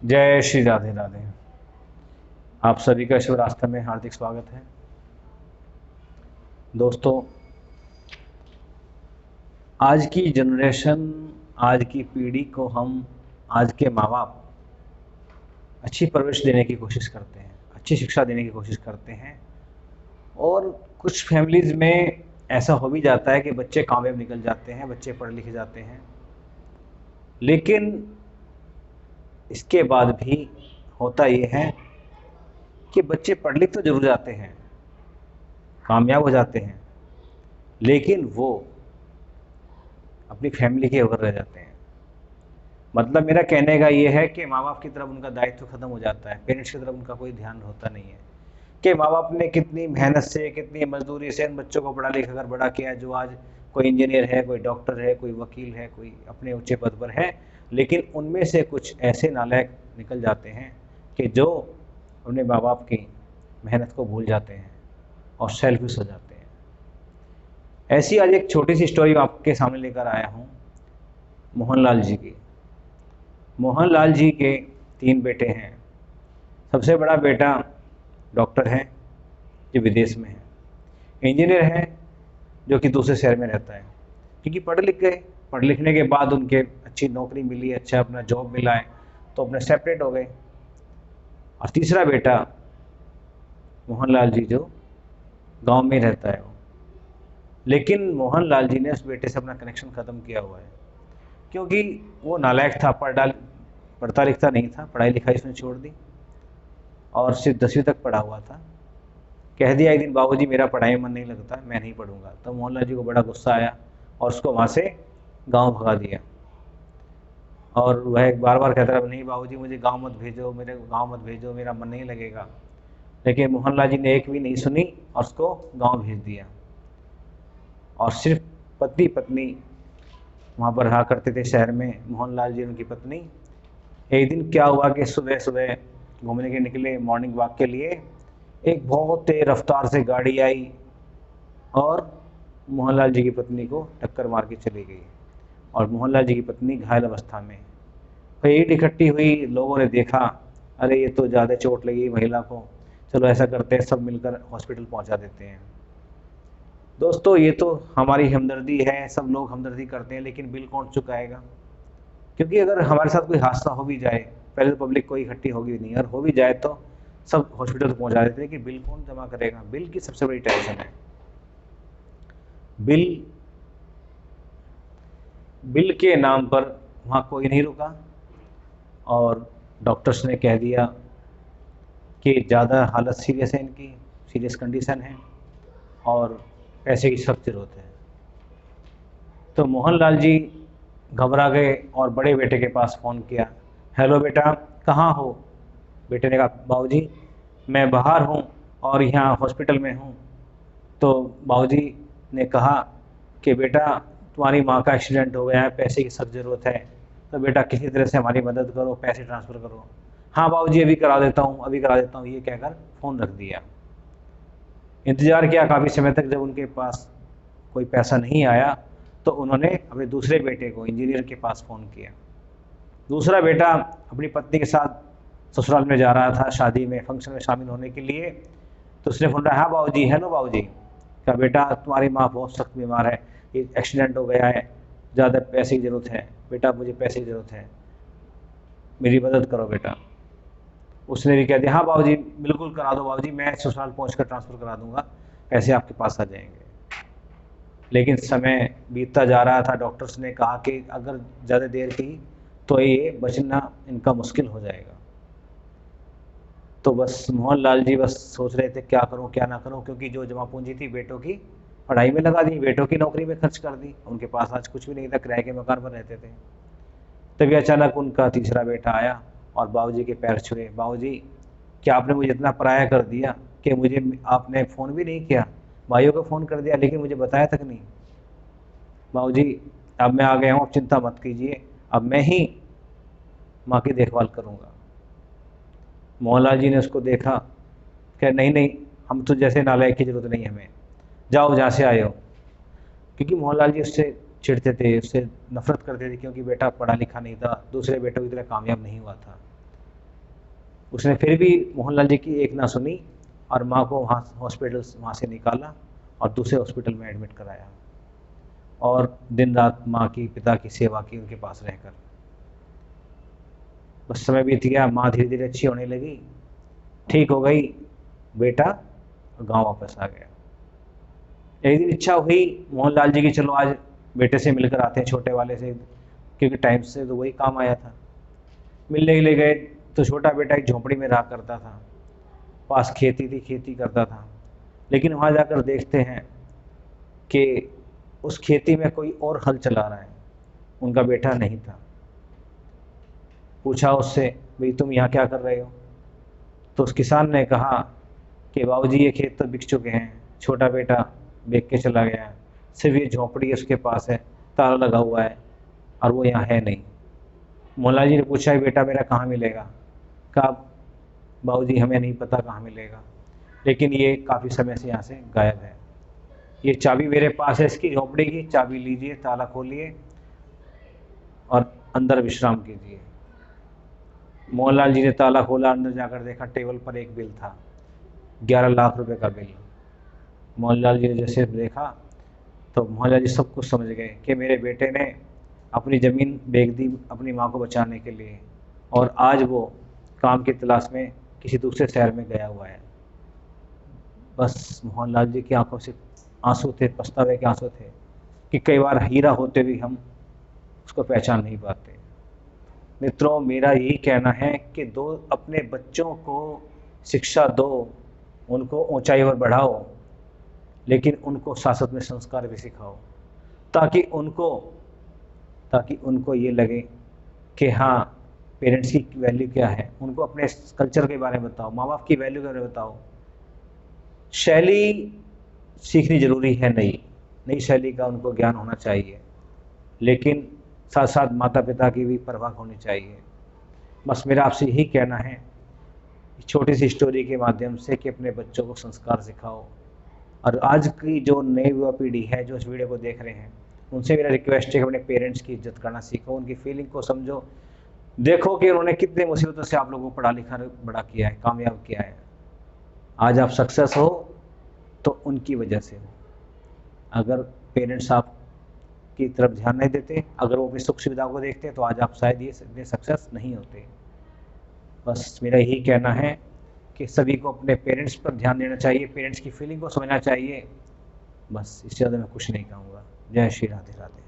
जय श्री राधे राधे। आप सभी का शिव रास्ते में हार्दिक स्वागत है। दोस्तों, आज की जनरेशन, आज की पीढ़ी को हम, आज के माँ बाप अच्छी परवरिश देने की कोशिश करते हैं, अच्छी शिक्षा देने की कोशिश करते हैं। और कुछ फैमिलीज़ में ऐसा हो भी जाता है कि बच्चे कामयाब निकल जाते हैं, बच्चे पढ़े लिखे जाते हैं। लेकिन इसके बाद भी होता ये है कि बच्चे पढ़ लिख तो जरूर जाते हैं, कामयाब हो जाते हैं, लेकिन वो अपनी फैमिली के बगैर रह जाते हैं। मतलब मेरा कहने का ये है कि माँ बाप की तरफ उनका दायित्व खत्म हो जाता है, पेरेंट्स की तरफ उनका कोई ध्यान होता नहीं है कि माँ बाप ने कितनी मेहनत से, कितनी मजदूरी से इन बच्चों को पढ़ा लिखा कर बड़ा किया है, जो आज कोई इंजीनियर है, कोई डॉक्टर है, कोई वकील है, कोई अपने ऊंचे पद पर है। लेकिन उनमें से कुछ ऐसे नालायक निकल जाते हैं कि जो अपने माँ बाप की मेहनत को भूल जाते हैं और सेल्फिश हो जाते हैं। ऐसी आज एक छोटी सी स्टोरी आपके सामने लेकर आया हूँ, मोहनलाल जी की। मोहनलाल जी के 3 बेटे हैं। सबसे बड़ा बेटा डॉक्टर है, जो विदेश में है। इंजीनियर है, जो कि दूसरे शहर में रहता है। क्योंकि पढ़ लिख गए, पढ़ लिखने के बाद उनके अच्छी नौकरी मिली, अच्छा अपना जॉब मिला है, तो अपने सेपरेट हो गए। और तीसरा बेटा मोहनलाल जी, जो गांव में रहता है वो। लेकिन मोहनलाल जी ने उस बेटे से अपना कनेक्शन ख़त्म किया हुआ है, क्योंकि वो नालायक था, पढ़ता लिखता नहीं था, पढ़ाई लिखाई उसने छोड़ दी और सिर्फ 10वीं तक पढ़ा हुआ था। कह दिया एक दिन, बाबूजी मेरा पढ़ाई में मन नहीं लगता, मैं नहीं पढ़ूंगा। तो मोहनलाल जी को बड़ा गुस्सा आया और उसको वहाँ से गांव भगा दिया। और वह बार बार कहता रहा, नहीं बाबूजी मुझे गांव मत भेजो, मेरे गांव मत भेजो, मेरा मन नहीं लगेगा। लेकिन मोहनलाल जी ने एक भी नहीं सुनी और उसको गांव भेज दिया। और सिर्फ पति पत्नी वहाँ पर रहा करते थे शहर में, मोहनलाल जी उनकी पत्नी। एक दिन क्या हुआ कि सुबह सुबह घूमने के निकले, मॉर्निंग वॉक के लिए। एक बहुत तेज रफ्तार से गाड़ी आई और मोहनलाल जी की पत्नी को टक्कर मार के चली गई। और मोहनलाल जी की पत्नी घायल अवस्था में। भीड़ इकट्ठी हुई, लोगों ने देखा, अरे ये तो ज़्यादा चोट लगी महिला को, चलो ऐसा करते हैं सब मिलकर हॉस्पिटल पहुंचा देते हैं। दोस्तों, ये तो हमारी हमदर्दी है, सब लोग हमदर्दी करते हैं, लेकिन बिल कौन चुकाएगा? क्योंकि अगर हमारे साथ कोई हादसा हो भी जाए, पहले तो पब्लिक कोई इकट्ठी होगी नहीं, और हो भी जाए तो सब हॉस्पिटल पहुंचा देते हैं, कि बिल कौन जमा करेगा? बिल की सबसे बड़ी टेंशन है। बिल बिल के नाम पर वहाँ कोई नहीं रुका और डॉक्टर्स ने कह दिया कि ज़्यादा हालत सीरियस है, इनकी सीरियस कंडीशन है और पैसे की सख्त ज़रूरत है। तो मोहनलाल जी घबरा गए और बड़े बेटे के पास फ़ोन किया, हेलो बेटा, कहाँ हो? बेटे ने कहा, बाबूजी मैं बाहर हूँ और यहाँ हॉस्पिटल में हूँ। तो बाबूजी ने कहा कि बेटा तुम्हारी माँ का एक्सीडेंट हो गया है, पैसे की सख्त ज़रूरत है, तो बेटा किसी तरह से हमारी मदद करो, पैसे ट्रांसफ़र करो। हाँ बाबूजी अभी करा देता हूँ, अभी करा देता हूँ, ये कहकर फ़ोन रख दिया। इंतज़ार किया काफ़ी समय तक। जब उनके पास कोई पैसा नहीं आया तो उन्होंने अपने दूसरे बेटे को, इंजीनियर के पास फ़ोन किया। दूसरा बेटा अपनी पत्नी के साथ ससुराल में जा रहा था, शादी में, फंक्शन में शामिल होने के लिए। तो उसने फ़ोन रहा, हाँ बाबूजी, हेलो बाबूजी। कहा बेटा तुम्हारी माँ बहुत सख्त बीमार है, ये एक्सीडेंट हो गया है, ज़्यादा पैसे की ज़रूरत है, बेटा मुझे पैसे की ज़रूरत है, मेरी मदद करो बेटा। उसने भी कह दिया, हाँ बाबूजी बिल्कुल करा दो बाबूजी, मैं ससुराल पहुंचकर ट्रांसफ़र करा दूंगा, पैसे आपके पास आ जाएंगे। लेकिन समय बीतता जा रहा था। डॉक्टर्स ने कहा कि अगर ज़्यादा देर की तो ये बचना इनका मुश्किल हो जाएगा। तो बस मोहनलाल जी बस सोच रहे थे क्या करूं क्या ना करूं, क्योंकि जो जमा पूंजी थी बेटों की पढ़ाई में लगा दी, बेटों की नौकरी में खर्च कर दी, उनके पास आज कुछ भी नहीं था, किराए के मकान पर रहते थे। तभी अचानक उनका तीसरा बेटा आया और बाबूजी के पैर छुए, बाबूजी क्या आपने मुझे इतना पराया कर दिया कि मुझे आपने फ़ोन भी नहीं किया, भाइयों को फ़ोन कर दिया लेकिन मुझे बताया तक नहीं। बाबूजी अब मैं आ गया हूँ, अब चिंता मत कीजिए, अब मैं ही माँ की देखभाल करूँगा। मोहनलाल जी ने उसको देखा, कह नहीं नहीं, हम तो जैसे नालायक की ज़रूरत नहीं है हमें, जाओ जहाँ से आए हो। क्योंकि मोहनलाल जी उससे चिढ़ते थे, उससे नफरत करते थे, क्योंकि बेटा पढ़ा लिखा नहीं था, दूसरे बेटों की तरह कामयाब नहीं हुआ था। उसने फिर भी मोहनलाल जी की एक ना सुनी और माँ को वहाँ से निकाला और दूसरे हॉस्पिटल में एडमिट कराया और दिन रात माँ की पिता की सेवा की उनके पास रहकर। बस समय बीत गया, माँ धीरे धीरे अच्छी होने लगी, ठीक हो गई, बेटा गांव वापस आ गया। एक दिन इच्छा हुई मोहनलाल जी की, चलो आज बेटे से मिलकर आते हैं, छोटे वाले से, क्योंकि टाइम से तो वही काम आया था। मिलने के लिए गए तो छोटा बेटा एक झोंपड़ी में रहा करता था, पास खेती थी, खेती करता था। लेकिन वहाँ जाकर देखते हैं कि उस खेती में कोई और हल चला रहा है, उनका बेटा नहीं था। पूछा उससे, भाई तुम यहाँ क्या कर रहे हो? तो उस किसान ने कहा कि बाबूजी ये खेत तो बिक चुके हैं, छोटा बेटा बेच के चला गया है, सिर्फ ये झोंपड़ी उसके पास है, ताला लगा हुआ है और वो यहाँ है नहीं। मोहनलाल जी ने पूछा बेटा मेरा कहाँ मिलेगा? कहा बाबूजी हमें नहीं पता कहाँ मिलेगा, लेकिन ये काफ़ी समय से यहाँ से गायब है। ये चाबी मेरे पास है इसकी झोंपड़ी की, चाबी लीजिए, ताला खोलिए और अंदर विश्राम कीजिए। मोहनलाल जी ने ताला खोला, अंदर जाकर देखा टेबल पर एक बिल था, 11 लाख रुपए का बिल। मोहनलाल जी ने जैसे देखा तो मोहनलाल जी सब कुछ समझ गए कि मेरे बेटे ने अपनी ज़मीन बेच दी अपनी माँ को बचाने के लिए और आज वो काम की तलाश में किसी दूसरे शहर में गया हुआ है। बस मोहनलाल जी की आंखों से आंसू थे, पछतावे के आंसू थे कि कई बार हीरा होते भी हम उसको पहचान नहीं पाते। मित्रों, मेरा यही कहना है कि दो अपने बच्चों को शिक्षा दो, उनको ऊंचाई पर बढ़ाओ, लेकिन उनको शाश्वत में संस्कार भी सिखाओ, ताकि उनको ये लगे कि हाँ पेरेंट्स की वैल्यू क्या है। उनको अपने कल्चर के बारे में बताओ, माँ बाप की वैल्यू के बारे में बताओ। शैली सीखनी जरूरी है, नई शैली का उनको ज्ञान होना चाहिए, लेकिन साथ साथ माता पिता की भी परवाह होनी चाहिए। बस मेरा आपसे यही कहना है छोटी सी स्टोरी के माध्यम से कि अपने बच्चों को संस्कार सिखाओ। और आज की जो नई युवा पीढ़ी है जो इस वीडियो को देख रहे हैं, उनसे मेरा रिक्वेस्ट है कि अपने पेरेंट्स की इज्जत करना सीखो, उनकी फीलिंग को समझो। देखो कि उन्होंने कितने मुसीबतों से आप लोगों को पढ़ा लिखा बड़ा किया है, कामयाब किया है। आज आप सक्सेस हो तो उनकी वजह से हो। अगर पेरेंट्स आप की तरफ ध्यान नहीं देते, अगर वो अपनी सुख सुविधा को देखते तो आज आप शायद ये सक्सेस नहीं होते। बस मेरा यही कहना है कि सभी को अपने पेरेंट्स पर ध्यान देना चाहिए, पेरेंट्स की फीलिंग को समझना चाहिए। बस इससे ज़्यादा मैं कुछ नहीं कहूँगा। जय श्री राधे राधे।